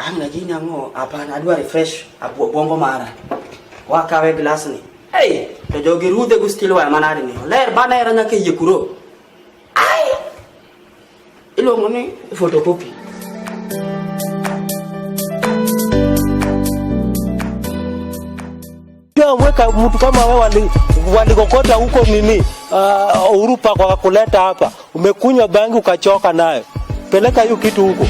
Amna jina ngo hapana adwa refresh apo bongo mara. Wakawe glass ni. Hey, to jogi rude gustilo wa manari ni. Ler bana era nyake yekuro. Ai. Ilo ngone photocopy. Pia mweka mtu kama wewe walikokota huko mimi Urupa kwa kuleta hapa. Umekunywa bangi ukachoka nayo. Peleka hiyo kitu huko.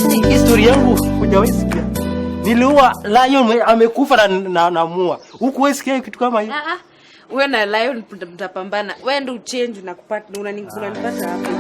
Ni historia yangu hujawahi sikia. Niliua lion amekufa na mua. Huko wewe sikia kitu kama hiyo? Wewe na lion mtapambana. Wewe ndio change na kupata unanipata hapa.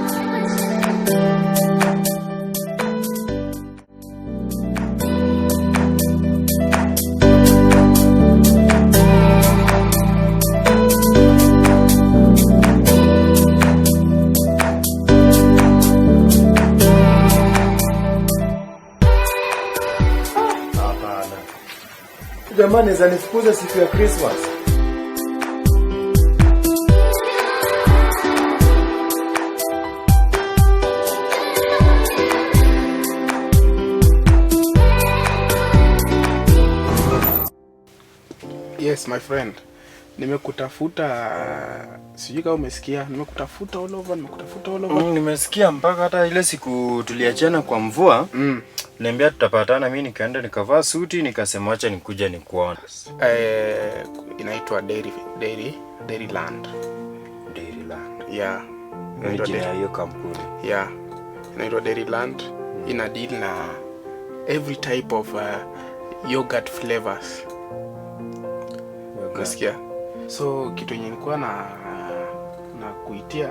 Jamani za nifukuza siku ya Christmas. Yes my friend. Nimekutafuta sijui kama umesikia. Nimekutafuta all over. Nimesikia mpaka hata ile siku tuliachana kwa mvua. Niambia tutapatana, mimi nikaenda nikavaa suti nikasema acha nikuja nikuone. Inaitwa Dairyland. Dairyland. Yeah. Inaitwa hiyo kampuni. Yeah. Inaitwa Dairyland. Ina deal na every type of yogurt flavors. Unasikia? So kitu yenye nilikuwa na kuitia.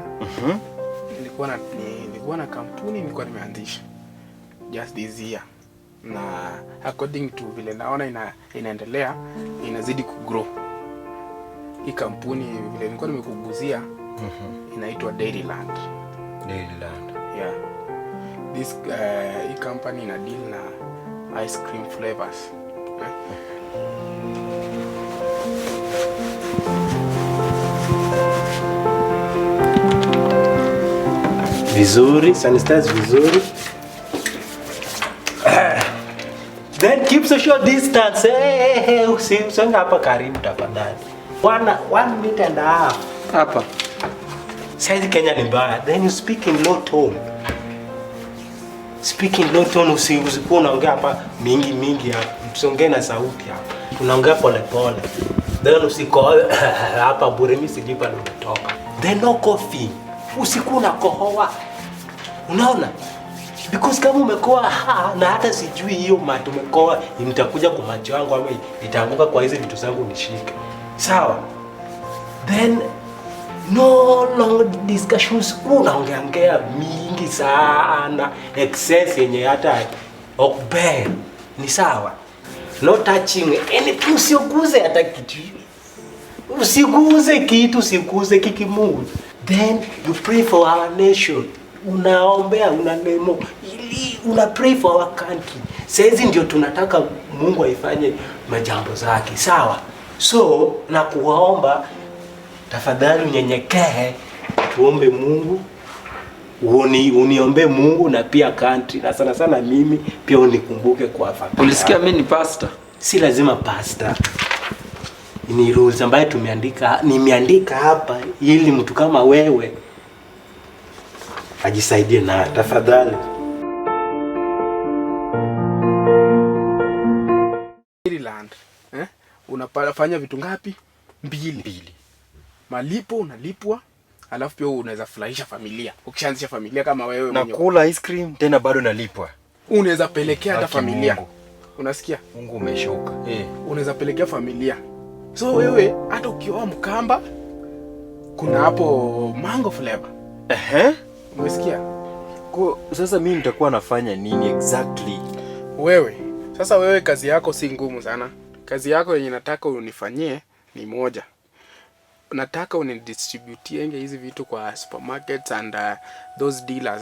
Nilikuwa na kampuni nilikuwa nimeanzisha just this year, na according to vile naona inaendelea inazidi kugrow. Hii kampuni vile nilikuwa nimekuguzia inaitwa Dairyland. Yeah. This hii company ina deal na ice cream flavors. Vizuri, sanitize vizuri. Then keep social distance. Usisonge hapa karibu tafadhali. 1 meter and a half. Hapa. Saizi Kenya ni mbaya. Then you speak in low tone. Usikuwa unaongea hapa mingi hapa. Usongee na sauti hapa. Unaongea pole pole. Then usikoe hapa bure, mimi sijipa ndo kutoka. Then no coffee. Usikuwa unakohoa. Unaona? Because kama umekoa na hata sijui hiyo matu umekoa nitakuja kwa macho yangu ama itaanguka kwa hizo vitu zangu nishike. Sawa? Then no long discussions, unaongea mingi sana, excess yenye hata okbe. Ni sawa? No touching anything, usiguze hata kitu. Usiguze kitu, usiguze kikimu. Then you pray for our nation. Unaombea, unanemo, una pray for our country. Saizi ndio tunataka Mungu aifanye majambo zake, sawa? So na kuomba tafadhali unyenyekee, tuombe Mungu, uniombe Mungu na pia country, na sana mimi pia unikumbuke kwa familia. Ulisikia mimi ni pastor? Si lazima pastor. Ni rules ambayo nimeandika hapa ili mtu kama wewe ajisaidie na tafadhali. Dairyland. Unafanya vitu ngapi? 2. Malipo unalipwa, alafu pia unaweza furahisha familia. Ukishaanzisha familia kama wewe mwenyewe. Nakula ice cream tena bado nalipwa. Unaweza pelekea hata familia. Mungu. Unasikia? Mungu umeshuka. Unaweza pelekea familia. So wewe hata ukioa Mkamba kuna hapo mango flavor. Umesikia? Kwa sasa mimi nitakuwa nafanya nini exactly? Wewe kazi yako si ngumu sana. Kazi yako yenye nataka unifanyie ni moja. Nataka unidistributienge hizi vitu kwa supermarkets and those dealers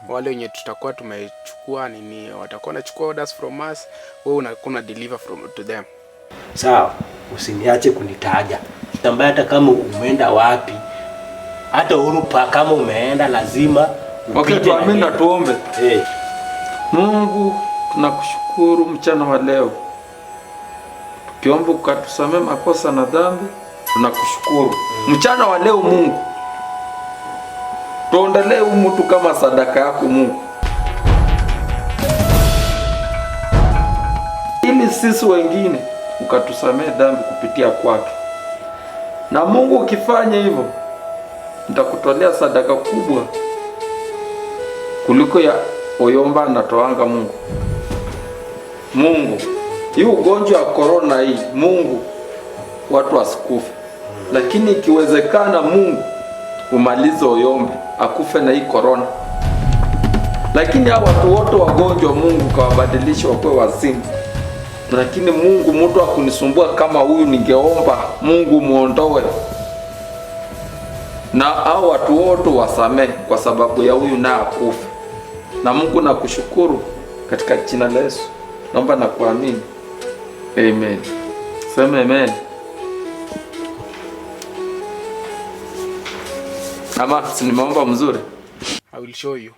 wale wenye tutakuwa tumechukua nini, watakuwa wanachukua orders from us, wewe unakuna deliver to them. Sawa, usiniache kunitaja. Tambaya hata kama umeenda wapi, hata Urupa kama umeenda lazima okay, tuamini na tuombe. Mungu, tunakushukuru mchana wa leo, tukiomba ukatusamee makosa na dhambi. Tunakushukuru mchana wa leo Mungu, tuondolee mtu kama sadaka yako Mungu, ili sisi wengine ukatusamee dhambi kupitia kwake. Na Mungu, ukifanya hivyo, nitakutolea sadaka kubwa kuliko ya Oyomba anatoanga Mungu. Mungu, hii ugonjwa wa corona hii, Mungu, watu wasikufe. Lakini ikiwezekana Mungu, umalize Oyombe akufe na hii corona. Lakini hao watu wote wagonjwa Mungu, kawabadilisha wakuwe wazimu. Lakini Mungu, mtu akunisumbua kama huyu, ningeomba Mungu muondoe. Na hao watu wote wasamee kwa sababu ya huyu na akufe. Na Mungu, nakushukuru katika jina la Yesu. Naomba na kuamini. Amen. Sema amen. Ama si nimeomba mzuri? I will show you.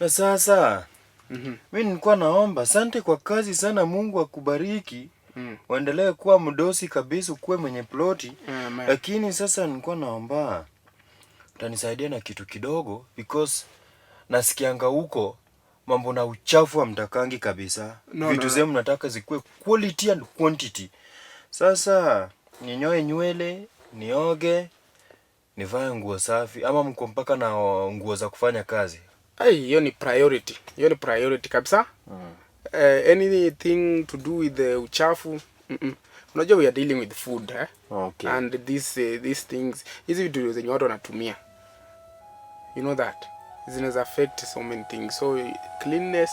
Na sasa mimi nilikuwa naomba, asante kwa kazi sana, Mungu akubariki. Uendelee kuwa mdosi kabisa, ukuwe mwenye ploti. Lakini sasa nilikuwa naomba utanisaidia na kitu kidogo, because nasikianga huko mambo na uchafu wa mtakangi kabisa. Vitu zenu nataka zikuwe quality and quantity. Sasa ninyoe nywele, nioge, nivae nguo safi, ama mko mpaka na nguo za kufanya kazi? Hiyo ni priority. Hiyo ni priority kabisa. Anything to do with the uchafu. Unajua we are dealing with food, eh? Okay. And these things, hizi vitu zenye watu wanatumia. You know that. Zinaweza affect so many things. So cleanliness,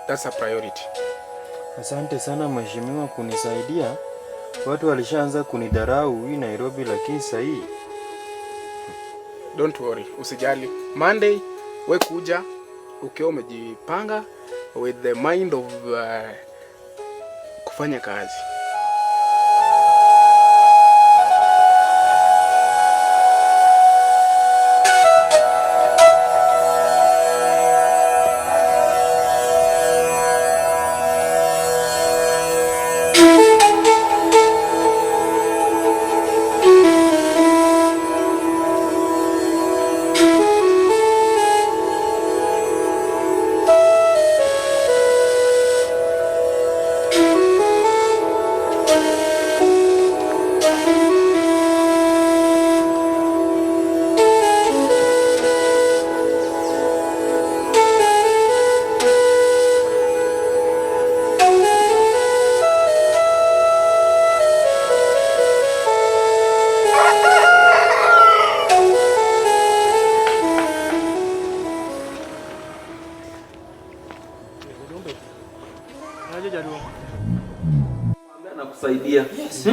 that's a priority. Asante sana mheshimiwa kunisaidia. Watu walishaanza kunidharau hii Nairobi, lakini sasa hii don't worry, usijali. Monday we kuja ukiwa umejipanga with the mind of kufanya kazi. Nakusaidia. Yes.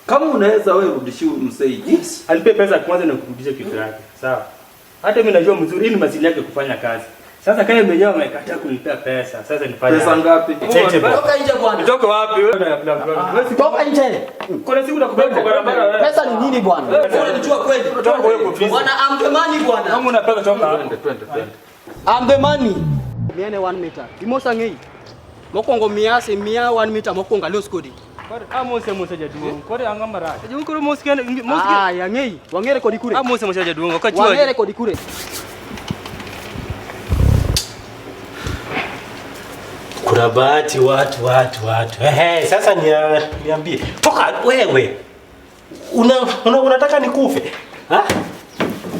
Kama unaweza wewe rudishie msei. Yes. Alipe pesa kwanza na kurudisha kitu yake. Sawa. Hata mimi najua mzuri hii ni masili yake kufanya kazi. Sasa kama mwenyewe amekataa kunipea pesa. Sasa nifanye. Pesa ngapi? Toka nje bwana. Toka wapi wewe? Toka nje. Kuna siku nakupeleka kwa barabara wewe. Pesa ni nini bwana? Wewe unajua kweli? Toka wewe kwa ofisi. Bwana amtemani bwana. Kama unapeka toka. Twende. Amtemani. Miane 1 meter. Dimosa ngei. Mokongo miase mia 1 meter mokonga leo skodi. Mose jaduo. Kore angamara. Juu kure moskia moskia. Ya ngei. Wangere kodi kure. Mose jaduo. Wakajua. Wangere kodi kure. Kuna bahati watu. Sasa niambie. Toka wewe. Unataka nikufe? Ha?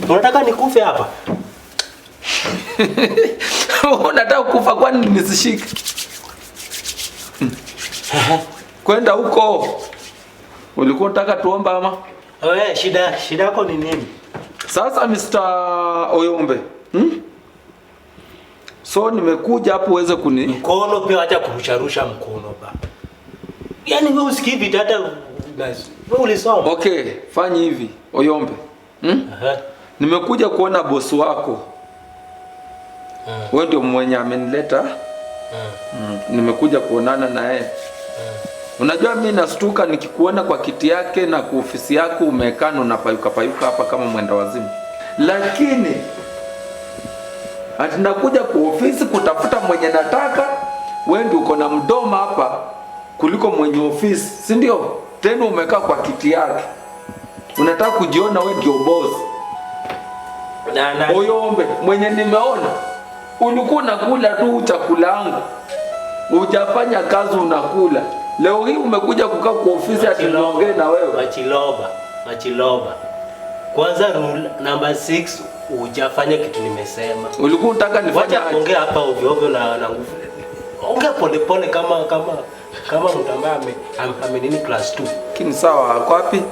Unataka nikufe hapa? Unataka kufa kwani nisishike? Kwenda huko. Ulikuwa unataka tuomba ama? Wewe shida yako ni nini? Sasa Mr. Oyombe. So nimekuja hapo uweze mkono pia acha kurusharusha mkono ba. Yaani wewe usikii vitu hata wewe ulisoma. Okay, fanya hivi Oyombe. Nimekuja kuona bosi wako. Wewe ndio mwenye amenileta. Nimekuja kuonana na yeye. Unajua mimi nastuka nikikuona kwa kiti yake na kwa ofisi yako umekaa na unapayuka hapa kama mwenda wazimu. Lakini Ati nakuja kwa ofisi kutafuta mwenye nataka. Wewe ndio uko na mdomo hapa kuliko mwenye ofisi, si ndio? Tena umekaa kwa kiti yake. Unataka kujiona wewe ndio boss. Oyombe, mwenye nimeona ulikuwa unakula tu chakula yangu. Hujafanya kazi unakula. Leo hii umekuja kukaa kwa ofisi ati niongee na wewe. Machiloba. Kwanza rule number 6, hujafanya kitu nimesema. Ulikuwa unataka nifanye aje? Ongea hapa ovyo ovyo na nguvu. Ongea pole pole kama mtu ambaye ame class 2. Kini sawa, ako wapi?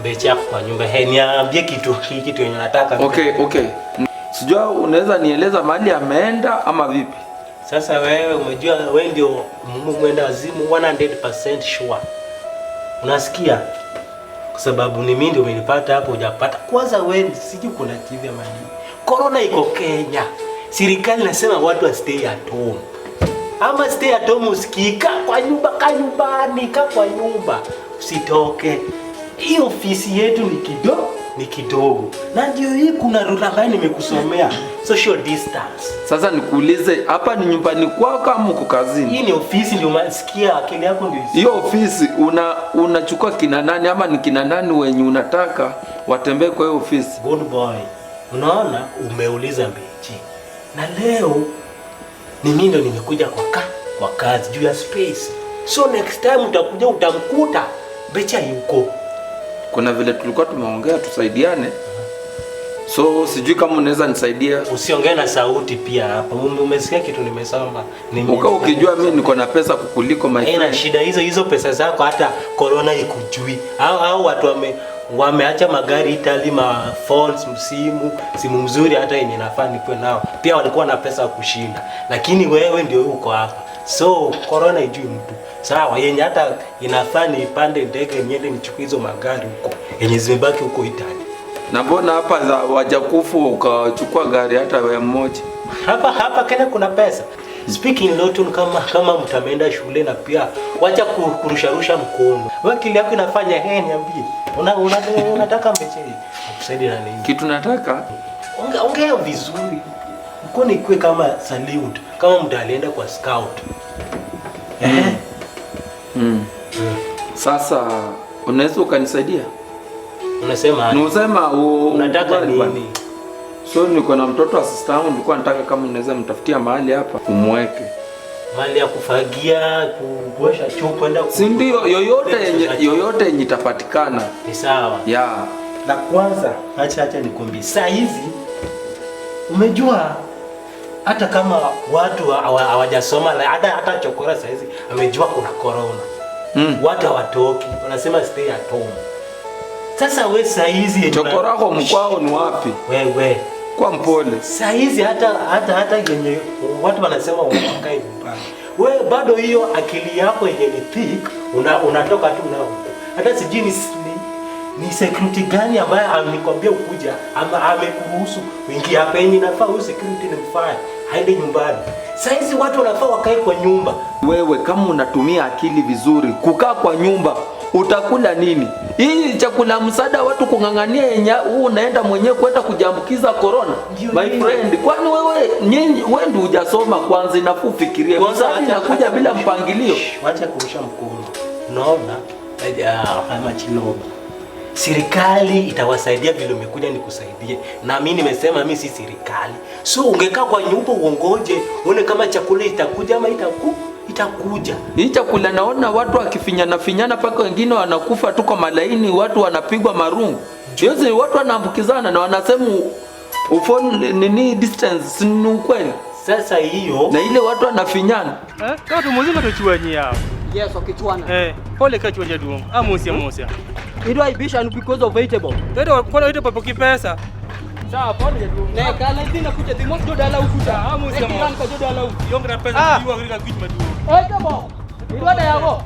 Becha kwa nyumba. Niambie kitu yenye nataka. Okay. Sijua unaweza nieleza mahali ameenda ama vipi? Sasa wewe umejua wewe ndio mwenda wazimu 100% sure. Unasikia? Kwa sababu ni mimi ndio umenipata hapo hujapata. Kwanza wewe siji kuna TV ama nini. Corona iko Kenya. Serikali nasema watu wa stay at home. Ama stay at home usikika kwa nyumba, kwa nyumba. Usitoke. Hii ofisi yetu ni kidogo. Na ndio hii kuna rule ambayo nimekusomea, social distance. Sasa nikuulize, hapa ni nyumbani kwako ama uko kazini? Hii ni ofisi, ndio unasikia akili yako ndio. Hiyo ofisi unachukua kina nani ama ni kina nani wenye unataka watembee kwa hiyo ofisi? Good boy. Unaona umeuliza Mbechi. Na leo ni mimi ndo nimekuja kwa kazi juu ya space. So next time utakuja utamkuta Becha yuko. Kuna vile tulikuwa tumeongea tusaidiane. So sijui kama unaweza nisaidia. Usiongee na sauti pia hapa. Umesikia kitu nimesema. Ukijua mimi niko na pesa kukuliko my friend. Haina shida hizo pesa zako hata corona ikujui. Au watu wameacha magari Italy, ma phones, simu mzuri hata yenye nafaa nikuwe nao. Pia walikuwa na pesa ya kushinda. Lakini wewe ndio uko hapa. So corona ijui mtu. Sawa, yenye hata inafaa nipande ndege niende nichukue hizo magari huko. Yenye zimebaki huko Italy. Na mbona hapa za wajakufu ukachukua gari hata wewe mmoja? Hapa Kenya kuna pesa. Speaking lot kama mtameenda shule na pia wacha kurusharusha mkono. Wewe akili yako inafanya niambie. Unataka Mbeche akusaidie na nini? Kitu nataka ongea vizuri. Mkono ikue kama salute, kama mtu alienda kwa scout. Sasa unaweza ukanisaidia? Unasema unataka nini? So niko na mtoto wa sister yangu, nilikuwa nataka kama unaweza mtafutia mahali hapa umweke. Mahali ya kufagia, kuosha choo, kwenda si ndio? Yoyote yenye itapatikana. Ni sawa. Yeah. La kwanza, acha nikwambie. Saa hizi umejua hata kama watu hawajasoma hata chokora saa hizi amejua kuna corona. Watu hawatoki, wanasema stay at home. Sasa wewe saa hizi chokora kwa mkwao ni wapi? Wewe kwa mpole. Saa hizi hata yenye watu wanasema wakae nyumbani. Wewe bado hiyo akili yako yenye ni thick, unatoka tu nao. Hata sijui ni security gani ambaye amenikwambia ukuja ama amekuruhusu uingie hapa yenye nafaa huyo security ni mfanye haende nyumbani. Saa hizi watu wanafaa wakae kwa nyumba. Wewe kama unatumia akili vizuri, kukaa kwa nyumba utakula nini? Hii chakula msaada watu kungangania yenye unaenda mwenyewe kwenda kujiambukiza corona. My friend, kwani wewe ndio hujasoma kwanza inafuu fikirie. Msaada inakuja bila mpangilio. Wacha kurusha mkono. Unaona? Kama Chiloba. Serikali itawasaidia vile umekuja nikusaidie. Na mimi nimesema mimi si serikali. So ungekaa kwa nyumba uongoje, uone kama chakula itakuja ama itakuja. Hii chakula naona watu wakifinyana paka wengine wanakufa tu kwa malaini, watu wanapigwa marungu. Yote watu wanaambukizana na wanasema nini distance ni ukweli. Sasa hiyo na ile watu wanafinyana. Watu mzima tuchuanyi yao. Yes, okichwana. Pole kachwa jaduong. Amosia. Ido aibisha ni because of vegetable. Tendo kwa vegetable poki pesa. Sawa, pole jaduong. Ne kala ndina kuja dimos do dala ukuta. Amosia. Kiran ka do dala ukuta. Yongra pesa diwa grika kitu madu. Vegetable. Ido da yako.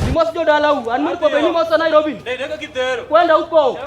Dimos do dala u. Anmir ko beni mo sa Nairobi. Ndio kitero. Kwenda huko.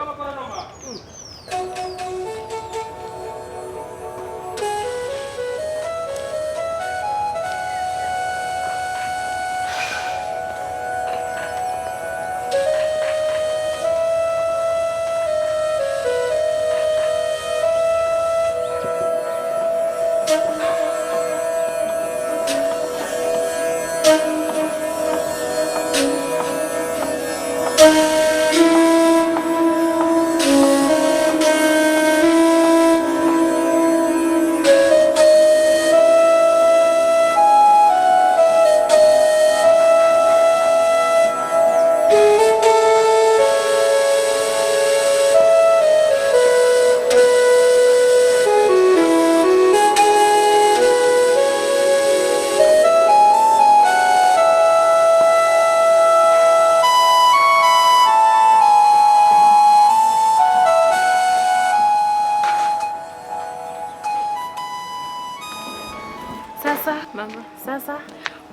Mama. Sasa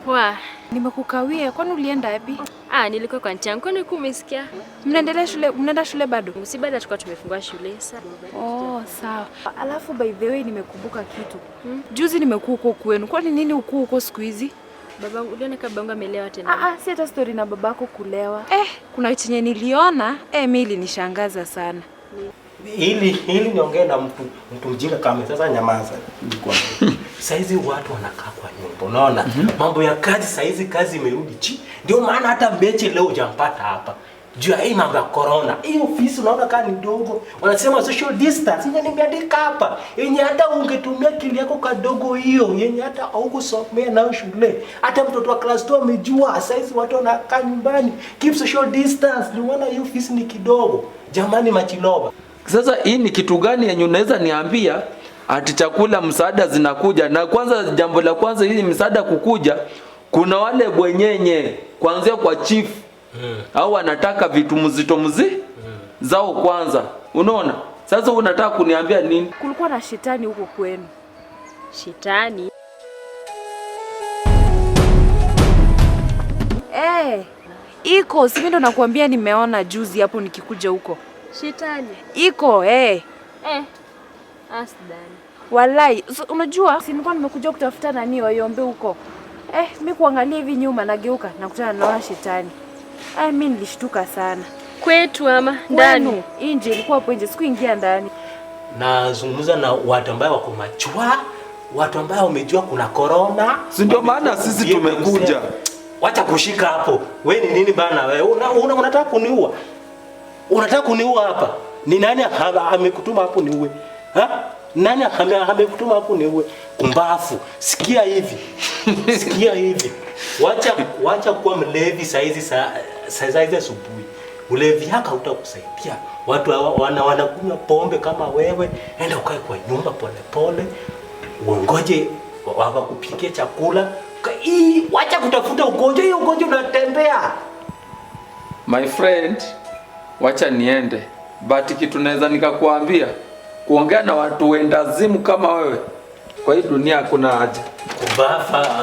Poa. nimekukawia, kwani ulienda wapi? Nilikuwa kwa nchangu. Kwani umesikia? Mnaenda shule bado? Si bado tulikuwa tumefungua shule sasa. Oh, sawa. Alafu by the way nimekumbuka kitu. Juzi nimekuwa huko kwenu. Kwani nini huko siku hizi? Babangu, uliona kama babangu amelewa tena? Si hata story na babako kulewa. Kuna chenye niliona, mimi ilinishangaza sana. Ili niongee na mtu mjinga kama sasa, nyamaza. Saizi watu wanakaa kwa nyumba. Unaona? Mambo ya kazi saizi, kazi imerudi chini. Ndio maana hata Mbeche leo hujampata hapa. Juu ya hii mambo ya corona. Hii ofisi unaona kama ni ndogo. Wanasema social distance. Yenye nimeandika hapa. Yenye hata ungetumia akili yako kadogo hiyo. Yenye hata haukusomea nayo shule. Hata mtoto wa class 2 amejua. Saizi watu wanakaa nyumbani. Keep social distance. Ndio maana hii ofisi ni kidogo. Jamani Machiloba. Sasa hii ni kitu gani yenye unaweza niambia ati chakula msaada zinakuja? Na kwanza, jambo la kwanza, hii msaada kukuja, kuna wale bwenyenye kuanzia kwa chief au wanataka vitu mzito zao kwanza. Unaona? Sasa unataka kuniambia nini? Kulikuwa na shetani huko kwenu. Shetani? Iko, si mimi ndo nakuambia nimeona juzi hapo nikikuja huko. Shetani? Iko, Asidani. Walai, unajua si nilikuwa nimekuja kutafuta nani waiombe huko. Mimi kuangalia hivi nyuma nageuka nakutana na shetani. Mimi nilishtuka sana. Kwetu ama ndani? Nje, ilikuwa hapo nje, sikuingia ndani. Nazungumza na watu ambao wako machua, watu ambao wamejua kuna corona. Si ndio maana sisi tumekuja. Wacha kushika hapo. Wewe ni nini bana wewe? Unataka kuniua? Unataka kuniua hapa? Ni nani amekutuma hapo niue? Nani amekutuma hapo niue? Kumbafu. Sikia hivi. Sikia hivi. Wacha kuwa mlevi saizi asubuhi. Ulevi haka utakusaidia. Watu wanakunywa pombe kama wewe. Enda ukae kwa nyumba pole. Uongoje wakupikie chakula. Wacha kutafuta ugonjwa. Hiyo ugonjwa unatembea. My friend, wacha niende. But kitu naweza nikakuambia, kuongea na watu wendazimu kama wewe, kwa hii dunia hakuna haja.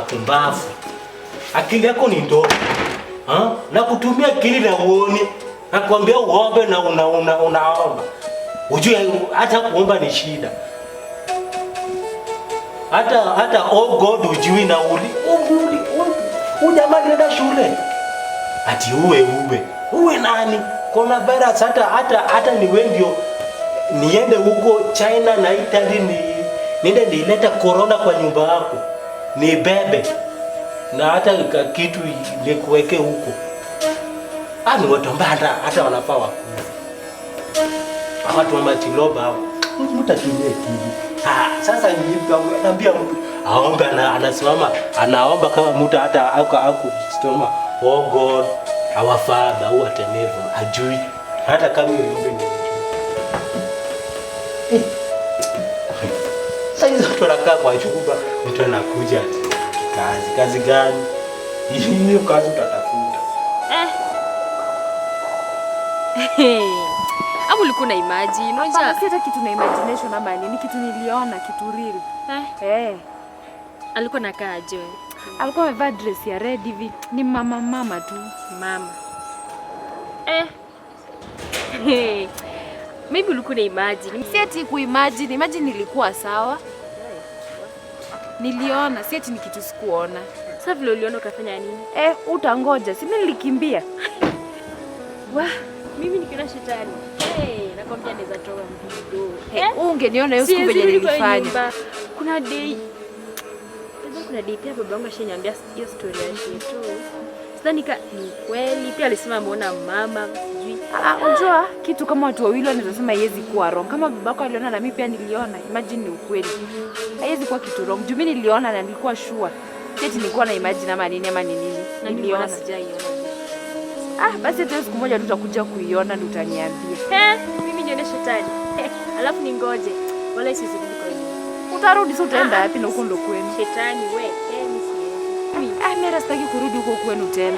Kumbafu. Akili yako ni ndogo. Na kutumia akili na uone. Nakwambia uombe na unaomba. Ujue hata kuomba ni shida. Hata oh God ujui na jamaa nenda shule. Ati uwe nani? Kuna virus hata ni wengi niende huko China na Italy niende nileta corona kwa nyumba yako. Ni bebe. Na hata kitu nikuweke huko. Ni watu ambao hata wanafaa wakuwe. Watu wa Machiloba hao. Mtatumie akili. Sasa niambia mtu aombe, anasimama anaomba kama mtu hata akustoma oh God our Father who art in heaven, ajui hata kama uliombe ni sasa hizo tunakaa kwa chumba, mtu anakuja kazi gani hiyo? Kazi utatafuta Amu ulikuwa na imagine, unajua si hata kitu na imagination ama nini, kitu niliona, kitu real. Alikuwa nakaa aje? Alikuwa amevaa dress ya red hivi, ni mama tu. Mama. Maybe ulikuwa na imagine. Si ati imagine nilikuwa sawa. Niliona, si ati ni kitu sikuona. Sasa vile uliona ukafanya nini? Utangoja, si mimi nilikimbia. Mimi nikiona shetani. Nakwambia naweza toa mzigo. Ungeniona hiyo siku venye nilifanya. Kuna day pia babangu ashaniambia hiyo story ya shetu. Sasa ni kweli pia alisema ameona mama sijui. Unajua kitu kama watu wawili wanaweza sema haiwezi kuwa wrong. Kama babako aliona na mimi pia niliona, imagine ni ukweli. Haiwezi kuwa kitu wrong. Juu mimi niliona na nilikuwa sure. Eti nilikuwa na imagine ama nini. Niliona sijaiona. Basi hata siku moja tutakuja kuiona na utaniambia. Mimi nione shetani. Alafu ningoje. Wala sisi tuliko hivi. Utarudi sasa utaenda wapi na huko ndo kwenu? Shetani we. Mimi sitaki kurudi huko kwenu tena.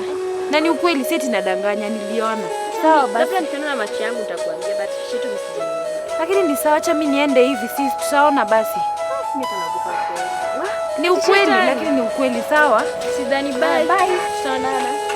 Na ni ukweli si eti nadanganya, niliona. Sawa basi. Labda nikiona na macho yangu nitakwambia but shetu msijani. Lakini ni sawa, acha mimi niende hivi, si tutaona basi. Mimi tunabuka kweli. Ni ukweli, lakini ni ukweli. Sawa, Sidhani. Bye. Tutaonana.